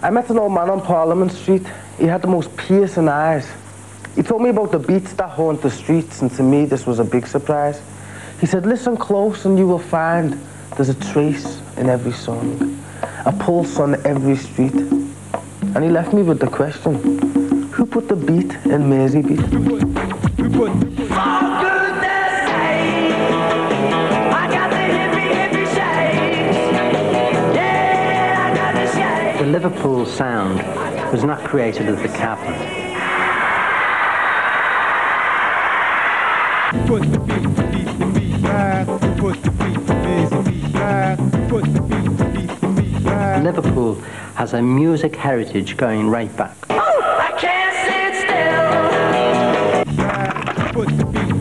I met an old man on Parliament Street. He had the most piercing eyes. He told me about the beats that haunt the streets, and to me this was a big surprise. He said, listen close and you will find there's a trace in every song, a pulse on every street. And he left me with the question, who put the beat in Merseybeat? For goodness sake, I got the hippie shakes. Yeah, I got the shakes. The Liverpool sound was not created at the cabinet. Put the beat right. Put the beat right. Put the beat right. Liverpool has a music heritage going right back. Oh, I can't sit still. Put the beat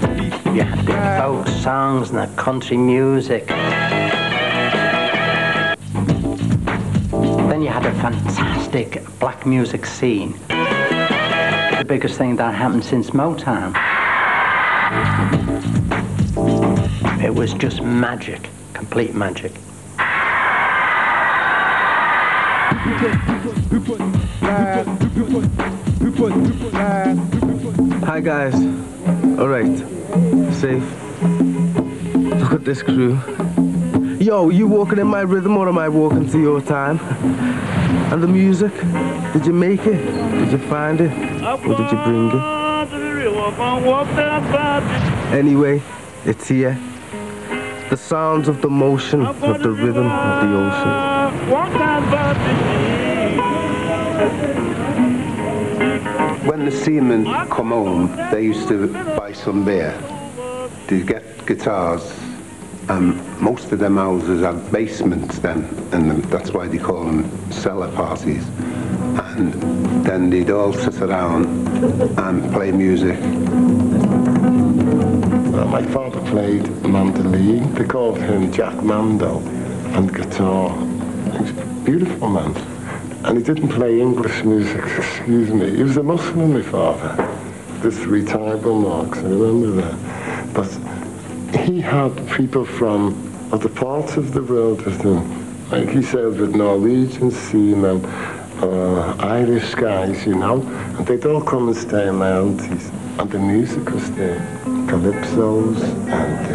You had the folk songs and the country music. Then you had a fantastic black music scene. The biggest thing that happened since Motown. It was just magic, complete magic. Hi guys. Alright. Safe. Look at this crew. Yo, you walking in my rhythm or am I walking to your time? And the music? Did you make it? Did you find it? Or did you bring it? Anyway, it's here. The sounds of the motion, of the rhythm of the ocean. When the seamen come home, they used to buy some beer. To get guitars, and most of them houses had basements then, and that's why they call them cellar parties. And then they'd all sit around and play music. My father played mandolin. They called him Jack Mando, and guitar. He was a beautiful man. And he didn't play English music, excuse me. He was a Muslim, my father. There's 3 table marks, I remember that. But he had people from other parts of the world with him. Like he sailed with Norwegian seamen, Irish guys, you know. And they'd all come and stay in my auntie's. And the music was there. Calypsos, and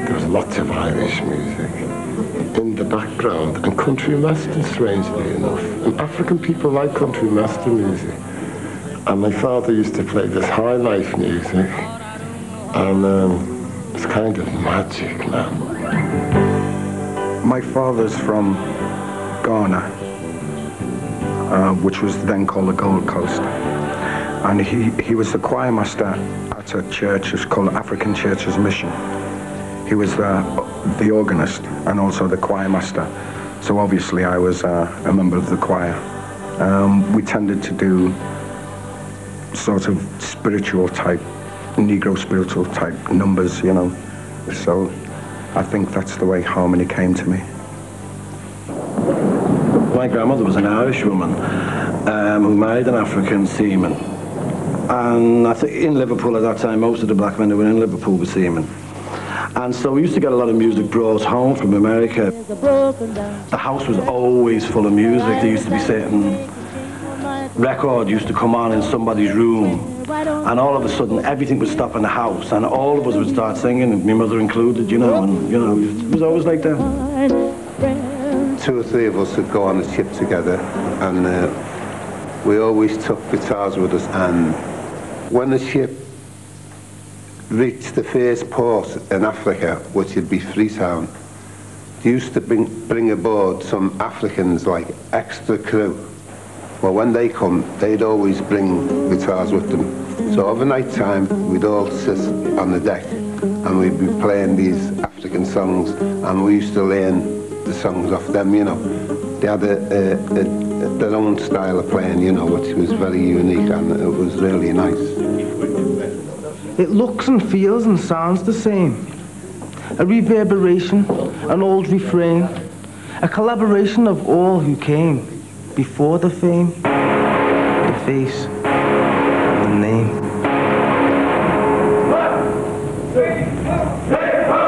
there was lots of Irish music in the background, and country western, strangely enough. And African people like country western music. And my father used to play this high life music, and it's kind of magic, man. My father's from Ghana, which was then called the Gold Coast. And he was the choir master at a church, it's called African Churches Mission. He was the organist and also the choir master. So obviously I was a member of the choir. We tended to do sort of spiritual type, Negro spiritual type numbers, you know. So I think that's the way harmony came to me. My grandmother was an Irish woman who married an African seaman. And I think in Liverpool at that time, most of the black men who were in Liverpool were seamen. And so we used to get a lot of music brought home from America. The house was always full of music. There used to be certain record used to come on in somebody's room. And all of a sudden, everything would stop in the house. And all of us would start singing, and my mother included, you know. And, you know, it was always like that. 2 or 3 of us would go on a ship together, and we always took guitars with us. And when the ship reached the first port in Africa, which would be Freetown, they used to bring aboard some Africans, like extra crew. Well, when they come, they'd always bring guitars with them. So over night time, we'd all sit on the deck and we'd be playing these African songs, and we used to learn the songs off them, you know. They had their own style of playing, you know, which was very unique, and it was really nice. It looks and feels and sounds the same. A reverberation, an old refrain, a collaboration of all who came before the fame, the face, the name.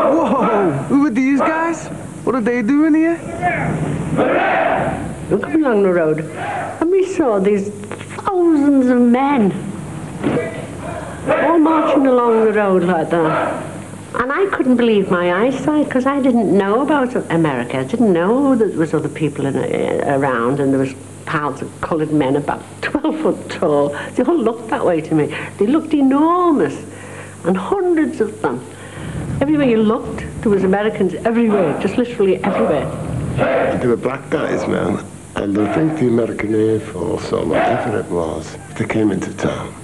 Whoa! Who are these guys? What are they doing here? I'm coming along the road. I'm saw these thousands of men all marching along the road like that. And I couldn't believe my eyesight because I didn't know about America. I didn't know that there was other people around, and there was piles of coloured men about 12 foot tall. They all looked that way to me. They looked enormous, and hundreds of them. Everywhere you looked, there was Americans everywhere, just literally everywhere. They were black guys, man, and I think the American Air Force, or whatever it was, they came into town.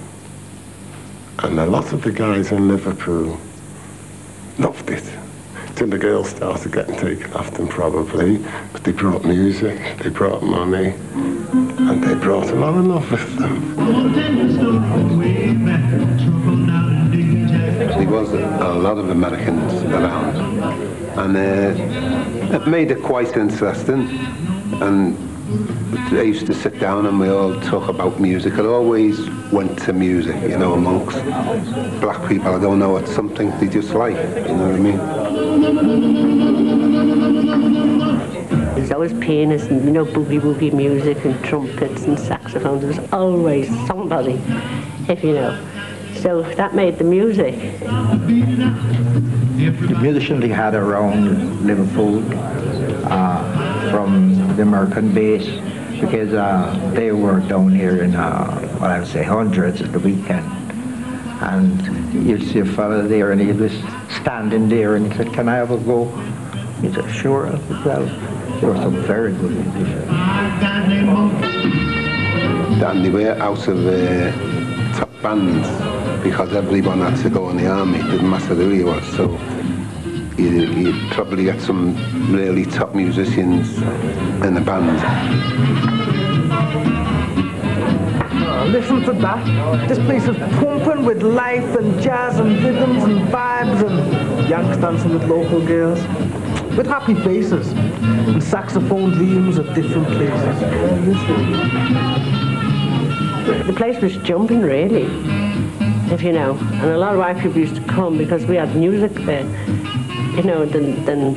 And a lot of the guys in Liverpool loved it, till the girls started getting taken off them probably, but they brought music, they brought money, and they brought a lot of love with them. There was a lot of Americans around, and it made it quite interesting, and I used to sit down and we all talk about music. I always went to music, you know, amongst black people. I don't know, it's something they just like, you know what I mean? There's always pianists and, you know, boogie-woogie music and trumpets and saxophones. There was always somebody, if you know. So that made the music. The musicians they had around Liverpool from the American base, because they were down here in, what I would say, hundreds at the weekend. And you'd see a fella there and he was standing there and he said, "Can I have a go?" He said, "Sure." I said, "Well, there were some very good musicians." And they were out of top bands because everyone had to go in the army. It didn't matter who you was. So you'd probably get some really top musicians in the band. Oh, listen to that. This place is pumping with life and jazz and rhythms and vibes, and Yanks dancing with local girls with happy faces and saxophone dreams at different places. The place was jumping, really, if you know. And a lot of white people used to come because we had music there, you know, than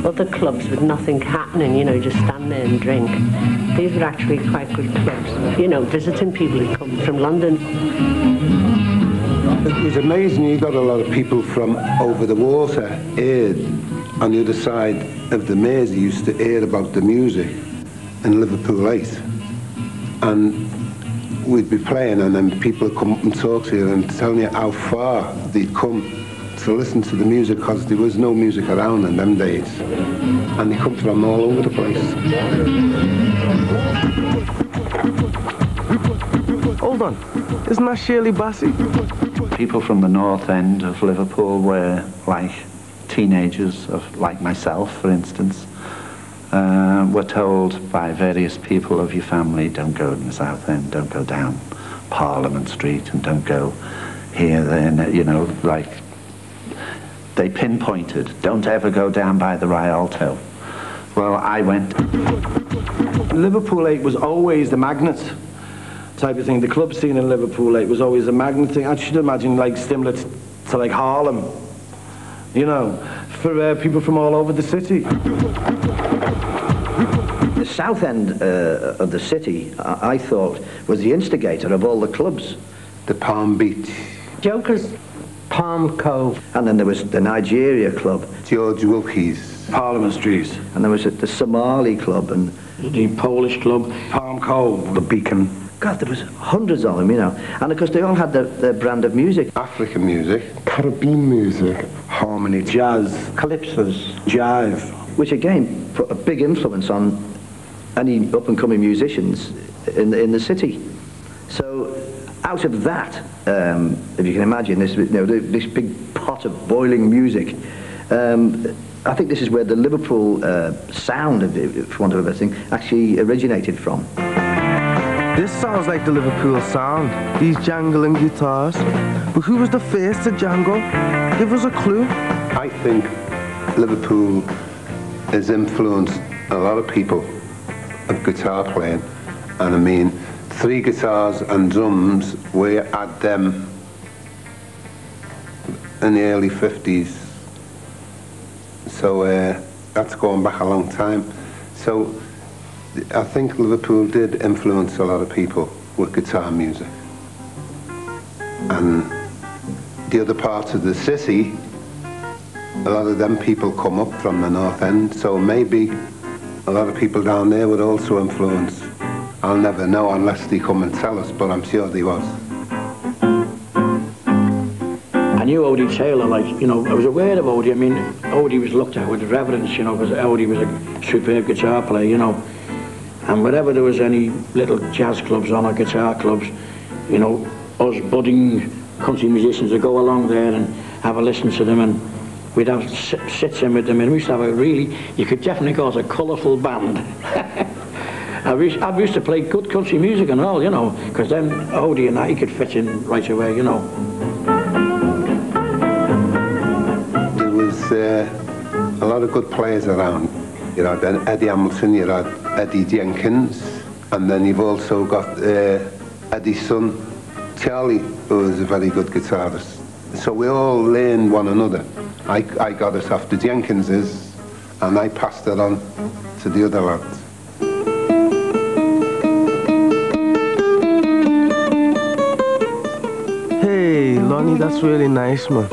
other clubs with nothing happening, you know, just stand there and drink. These were actually quite good clubs, you know, visiting people who come from London. It was amazing. You got a lot of people from over the water here on the other side of the Mersey used to hear about the music in Liverpool 8. And we'd be playing and then people would come up and talk to you and tell you how far they'd come to listen to the music, because there was no music around in them days. And they come from all over the place. Hold on, isn't that Shirley Bassey? People from the north end of Liverpool were like teenagers, like myself, for instance, were told by various people of your family, don't go in the south end, don't go down Parliament Street, and don't go here, then, you know, like, they pinpointed, don't ever go down by the Rialto. Well, I went. Liverpool 8 was always the magnet type of thing. The club scene in Liverpool 8 was always a magnet thing. I should imagine like similar to like Harlem, you know, for people from all over the city. The south end of the city, I thought, was the instigator of all the clubs. The Palm Beach. Jokers. Palm Cove. And then there was the Nigeria Club. George Wilkie's. Parliament Street. And there was the Somali Club and the Polish Club, Palm Cove, the Beacon. God, there was hundreds of them, you know. And of course they all had their brand of music. African music. Caribbean music. Harmony. Jazz. Calypsos. Jive. Which again put a big influence on any up-and-coming musicians in the city. So out of that, if you can imagine this, you know, this big pot of boiling music, I think this is where the Liverpool sound, for want of a better thing, actually originated from. This sounds like the Liverpool sound, these jangling guitars. But who was the first to jangle? Give us a clue. I think Liverpool has influenced a lot of people of guitar playing, and I mean 3 guitars and drums, we had them in the early 50s, so that's going back a long time. So I think Liverpool did influence a lot of people with guitar music. And the other parts of the city, a lot of them people come up from the North End, so maybe a lot of people down there would also influence. I'll never know unless they come and tell us, but I'm sure they was. I knew Odie Taylor, like, you know, I was aware of Odie. I mean, Odie was looked at with reverence, you know, because Odie was a superb guitar player, you know. And wherever there was any little jazz clubs on or guitar clubs, you know, us budding country musicians would go along there and have a listen to them, and we'd have sits in with them, and we used to have a really, you could definitely call it a colourful band. I used to play good country music and all, you know, because then Odie and I could fit in right away, you know. There was a lot of good players around. You had Eddie Hamilton, you had Eddie Jenkins, and then you've also got Eddie's son, Charlie, who was a very good guitarist. So we all learned one another. I got it off the Jenkinses, and I passed it on to the other lads. Hey, Lonnie, that's really nice, man.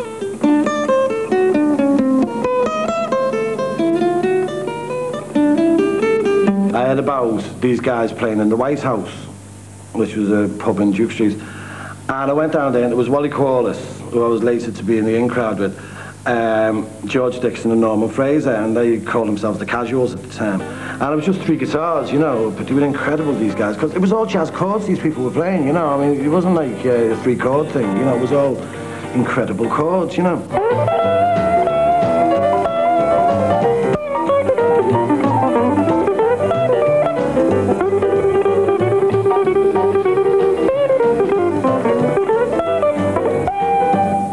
I heard about these guys playing in the White House, which was a pub in Duke Street. And I went down there, and it was Wally Corliss, who I was later to be in the in crowd with, George Dixon and Norman Fraser, and they called themselves the Casuals at the time. And it was just 3 guitars, you know, but they were incredible, these guys, because it was all jazz chords these people were playing, you know. I mean, it wasn't like a 3-chord thing, you know, it was all incredible chords, you know.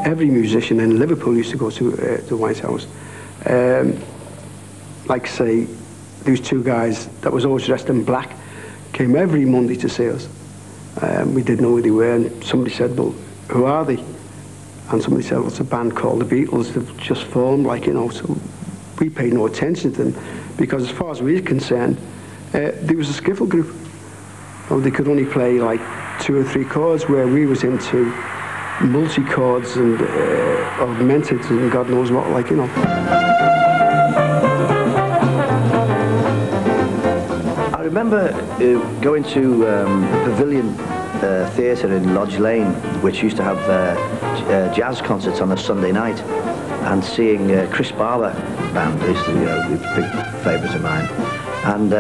Every musician in Liverpool used to go to the White House. Like say, these 2 guys that was always dressed in black came every Monday to see us. We didn't know who they were, and somebody said, well, who are they? And somebody said, well, it's a band called the Beatles. They've just formed, like, you know, so we paid no attention to them, because as far as we were concerned, there was a skiffle group. Oh, they could only play like 2 or 3 chords, where we was into multi-chords and augmented and God knows what, like, you know. I remember going to Pavilion Theatre in Lodge Lane, which used to have jazz concerts on a Sunday night, and seeing Chris Barber band, is, you know, a big favourite of mine. And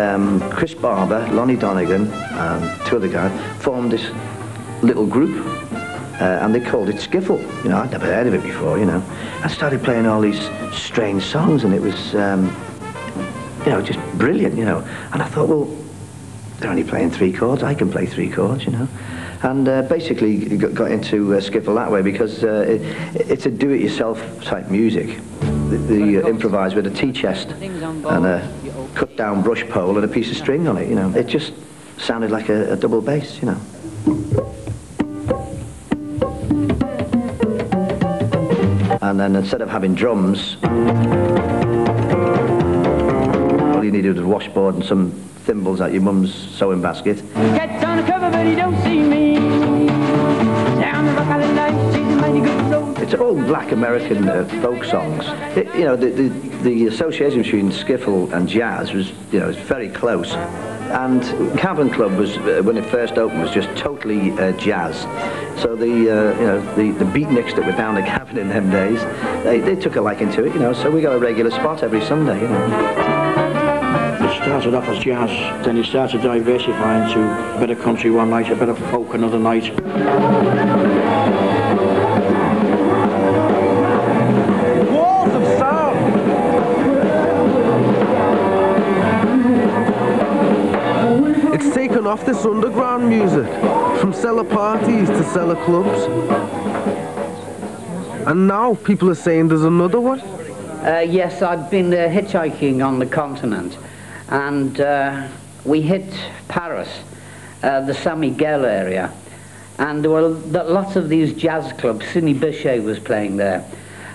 Chris Barber, Lonnie Donegan, and 2 other guys formed this little group. And they called it Skiffle. You know, I'd never heard of it before, you know. I started playing all these strange songs, and it was, you know, just brilliant, you know. And I thought, well, they're only playing 3 chords. I can play 3 chords, you know. And basically got into Skiffle that way, because it's a do-it-yourself type music. They improvise with a tea chest and a cut-down brush pole and a piece of string on it, you know. It just sounded like a double bass, you know. And then instead of having drums, all you needed was a washboard and some thimbles at your mum's sewing basket. Cat's on the cover, but he don't see me. Down the rock of the night, she's a mighty good road. It's all black American folk songs. You know, the association between skiffle and jazz was, you know, it's very close. And Cavern Club was, when it first opened, was just totally jazz. So the you know, the beatniks that were down at Cavern in them days, they took a liking to it, you know. So we got a regular spot every Sunday, you know. It started off as jazz, then it started diversifying to a bit of country one night, a bit of folk another night. Walls of sound. It's taken off this underground music, from cellar parties to cellar clubs. And now people are saying there's another one. Yes, I've been hitchhiking on the continent, and we hit Paris, the Saint Miguel area, and there were lots of these jazz clubs. Sidney Bechet was playing there,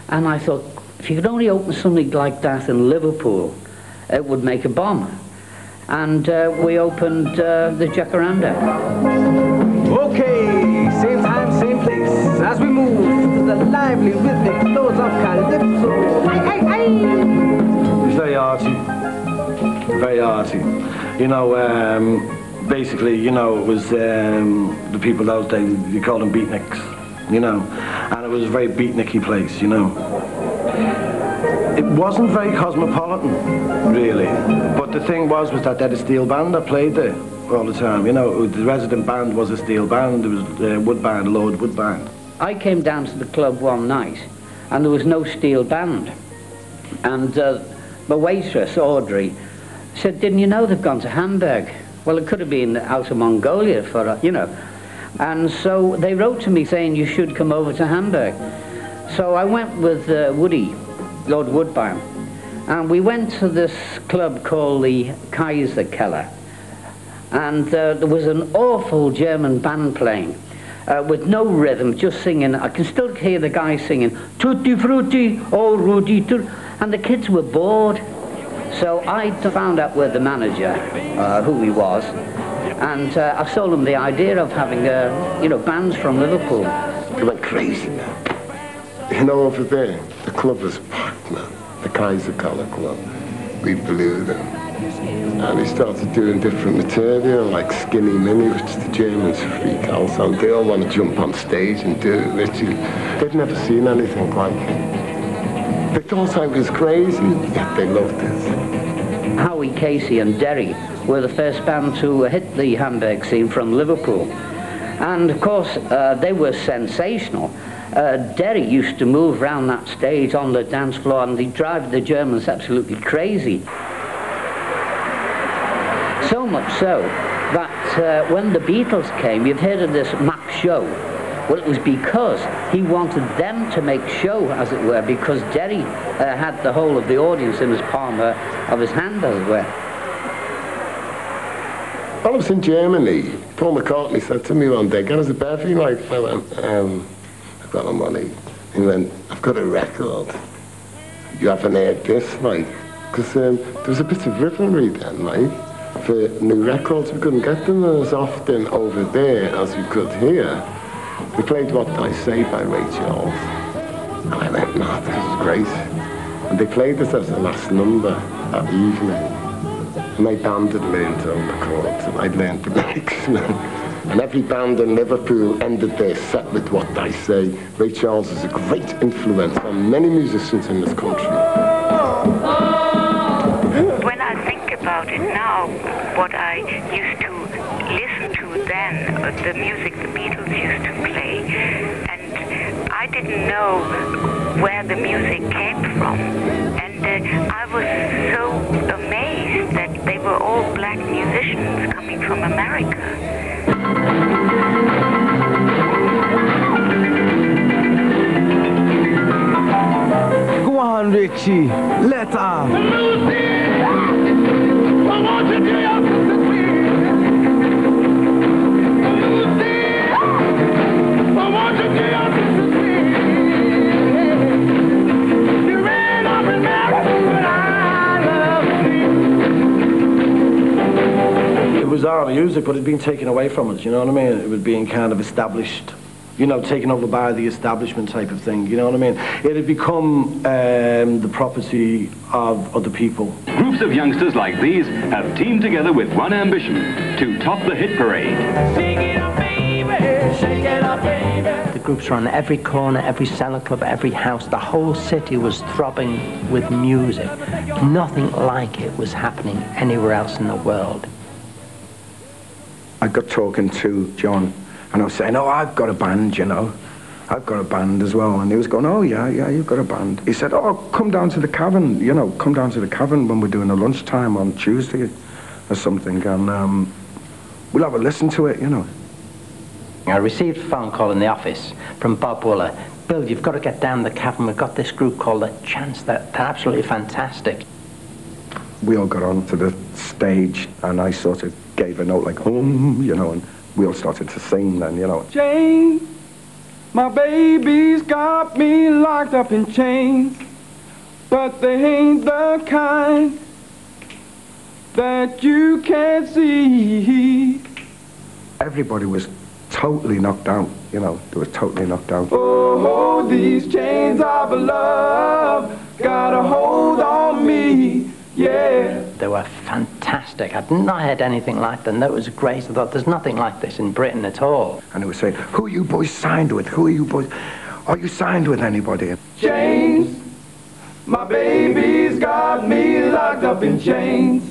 and I thought, if you could only open something like that in Liverpool, it would make a bomb. and we opened the Jacaranda. Okay, same time, same place. As we move to the lively rhythmic flows of Calypso. It's very arty. Very arty. You know, basically, you know, it was the people those days, you called them beatniks, you know, and it was a very beatniky place, you know. It wasn't very cosmopolitan, really, but the thing was that they had a steel band that played there all the time, you know. The resident band was a steel band. There was Woodbine, Lord Woodbine. I came down to the club one night and there was no steel band, and the waitress, Audrey, said, didn't you know they've gone to Hamburg? Well, it could have been out of Mongolia for, you know. And so they wrote to me saying you should come over to Hamburg. So I went with Woody, Lord Woodbine, and we went to this club called the Kaiser Keller. And there was an awful German band playing with no rhythm, just singing. I can still hear the guy singing, Tutti Frutti, oh Rudy, and the kids were bored. So I found out where the manager, who he was, and I sold him the idea of having, you know, bands from Liverpool. They went crazy, man. You know, over there, the club was packed, man. The Kaiser Keller Club. We blew them. And we started doing different material, like Skinny Minnie, which the Germans freak out on. They all want to jump on stage and do it, literally. They'd never seen anything like it. They thought I was crazy, yet they loved it. Howie Casey and Derry were the first band to hit the Hamburg scene from Liverpool. And of course, they were sensational. Derry used to move around that stage on the dance floor and they drive the Germans absolutely crazy. So much so that when the Beatles came, you've heard of this Mac show. Well, it was because he wanted them to make show, as it were, because Derry had the whole of the audience in his palm of his hand, as it were. While I was in Germany, Paul McCartney said to me one day, get us a bevy, like, I went, I've got no money. He went, I've got a record. You haven't heard this, like, because there was a bit of rivalry then, like. For new records, we couldn't get them as often over there as we could here. We played What I Say by Ray Charles, and I went mad, because it was great. And they played it as the last number that evening. And my band had learned all the chords, and I'd learned the lyrics. And every band in Liverpool ended their set with What I Say. Ray Charles is a great influence on many musicians in this country. When I think about it now, what I used to listen to then, the music the Beatles used to play, and I didn't know where the music came from. And I was so amazed that they were all black musicians coming from America. Go on, Richie. Let her. It was our music, but it had been taken away from us, you know what I mean? It was being kind of established, you know, taken over by the establishment type of thing, you know what I mean? It had become the property of other people. Groups of youngsters like these have teamed together with one ambition, to top the hit parade. Shake it up, baby, shake it up, baby. The groups were on every corner, every cellar club, every house. The whole city was throbbing with music. Nothing like it was happening anywhere else in the world. I got talking to John, and I was saying, oh, I've got a band, you know. I've got a band as well. And he was going, oh, yeah, you've got a band. He said, oh, come down to the Cavern, you know, come down to the Cavern when we're doing a lunchtime on Tuesday or something, and we'll have a listen to it, you know. I received a phone call in the office from Bob Wooler. Bill, you've got to get down the Cavern. We've got this group called The Chance. They're absolutely fantastic. We all got onto the stage, and I sort of gave a note like, you know, and we all started to sing then, you know. Jane, my baby's got me locked up in chains, but they ain't the kind that you can't see. Everybody was totally knocked out, you know, they were totally knocked out. Oh, these chains of love got a hold on me, yeah. They were fantastic. I'd not heard anything like them. That was great. I thought, there's nothing like this in Britain at all. And they were saying, who are you boys signed with? Who are you boys? Are you signed with anybody? Chains, my baby's got me locked up in chains,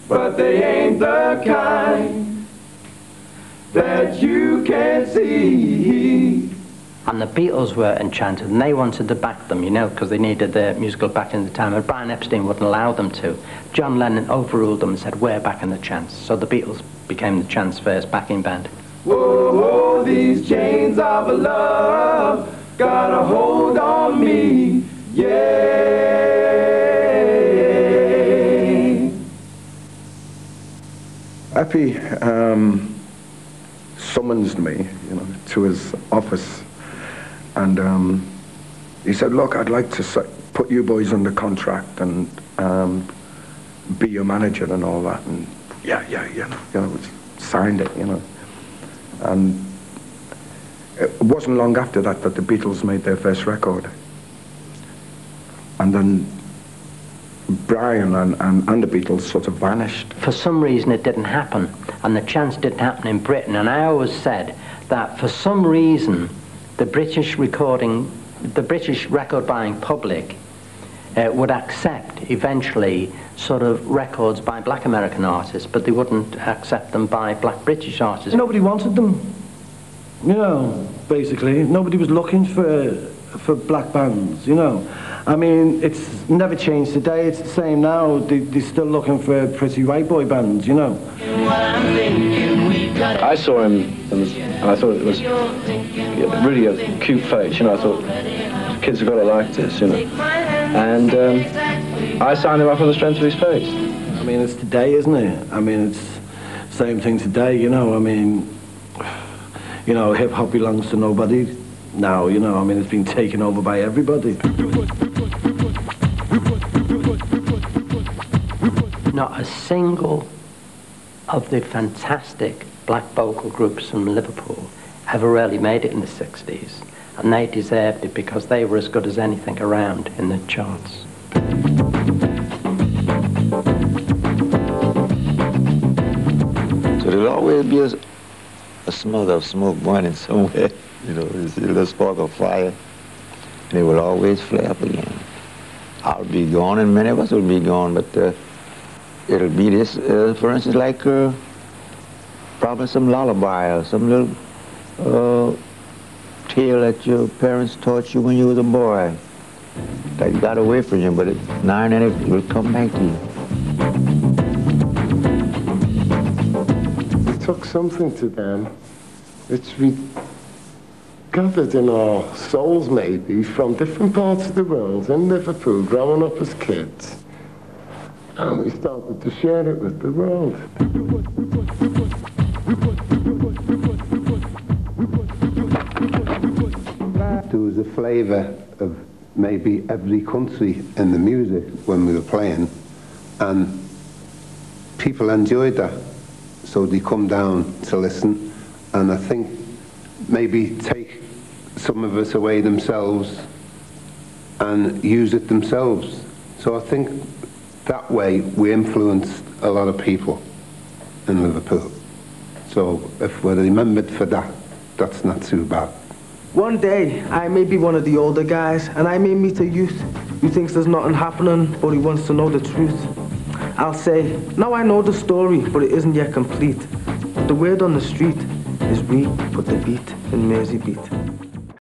but they ain't the kind that you can't see. And the Beatles were enchanted, and they wanted to back them, you know, because they needed their musical backing at the time, and Brian Epstein wouldn't allow them to. John Lennon overruled them and said, we're backing the Chance. So the Beatles became the Chance first backing band. Whoa, these chains of love got a hold on me, yeah. Eppie summonsed me, you know, to his office, and he said, look, I'd like to put you boys under contract and be your manager and all that, and signed it, you know. And it wasn't long after that that the Beatles made their first record. And then Brian and the Beatles sort of vanished. For some reason it didn't happen, and the Chance didn't happen in Britain, and I always said that for some reason the British record buying public would accept eventually sort of records by black American artists, but they wouldn't accept them by black British artists. Nobody wanted them, you know, basically. Nobody was looking for black bands, you know. I mean, it's never changed today. It's the same now. They're still looking for pretty white boy bands, you know. I saw him and I thought it was really a cute face, you know. I thought, kids have got to like this, you know. And I signed him up on the strength of his face. I mean, it's today, isn't it? I mean, it's the same thing today, you know. I mean, you know, hip-hop belongs to nobody now, you know. I mean, it's been taken over by everybody. Not a single of the fantastic black vocal groups from Liverpool ever really made it in the 60s, and they deserved it because they were as good as anything around in the charts. So there'll always be a smother of smoke burning somewhere, you know, there's a little spark of fire, and it will always flare up again. I'll be gone, and many of us will be gone, but it'll be this, for instance, like probably some lullaby or some little tale that your parents taught you when you was a boy that got away from you, but now and then it will come back to you. We took something to them which we gathered in our souls maybe from different parts of the world in Liverpool growing up as kids, and we started to share it with the world. There was a flavour of maybe every country in the music when we were playing, and people enjoyed that, so they come down to listen, and I think maybe take some of it away themselves and use it themselves. So I think that way we influenced a lot of people in Liverpool. So if we're remembered for that, that's not too bad. One day, I may be one of the older guys, and I may meet a youth who thinks there's nothing happening, but he wants to know the truth. I'll say, now I know the story, but it isn't yet complete. But the word on the street is we put the beat in Mersey Beat.